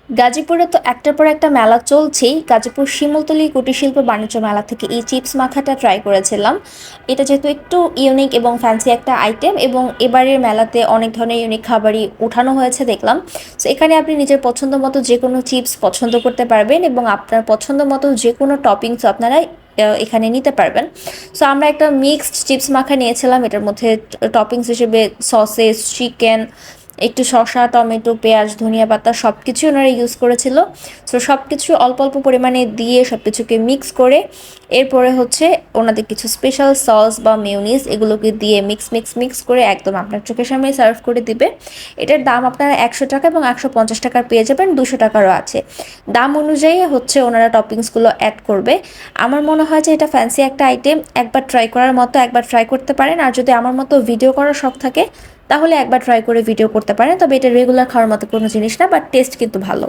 গাজীপুরে তো একটার পর একটা মেলা চলছেই। গাজীপুর শিমুলতলি কুটির শিল্প বাণিজ্য মেলা থেকে এই চিপস মাখাটা ট্রাই করেছিলাম। এটা যেহেতু একটু ইউনিক এবং ফ্যান্সি একটা আইটেম, এবং এবারের মেলাতে অনেক ধরনের ইউনিক খাবারই উঠানো হয়েছে দেখলাম। সো এখানে আপনি নিজের পছন্দ মতো যে কোনো চিপস পছন্দ করতে পারবেন, এবং আপনার পছন্দ মতো যে কোনো টপিংস আপনারা এখানে নিতে পারবেন। সো আমরা একটা মিক্সড চিপস মাখা নিয়েছিলাম। এটার মধ্যে টপিংস হিসেবে সসেস, চিকেন, একটু শসা, টমেটো, পেঁয়াজ, ধনিয়া পাতা সব কিছু ওনারা ইউজ করেছিল। সো সব কিছু অল্প অল্প পরিমাণে দিয়ে সব কিছুকে মিক্স করে এরপরে হচ্ছে ওনাদের কিছু স্পেশাল সস বা মেয়োনিজ এগুলোকে দিয়ে মিক্স করে একদম আপনার চোখের সামনে সার্ভ করে দিবে। এটার দাম আপনারা 100 টাকা এবং 150 টাকার পেয়ে যাবেন, 200 টাকারও আছে। দাম অনুযায়ী হচ্ছে ওনারা টপিংসগুলো অ্যাড করবে। আমার মনে হয় যে এটা ফ্যান্সি একটা আইটেম, একবার ট্রাই করার মতো, একবার ট্রাই করতে পারেন। আর যদি আমার মতো ভিডিও করার শখ থাকে তাহলে একবার ট্রাই করে ভিডিও করতে পারেন। তবে এটা রেগুলার খাওয়ার মতো কোনো জিনিস না, বাট টেস্ট কিন্তু ভালো।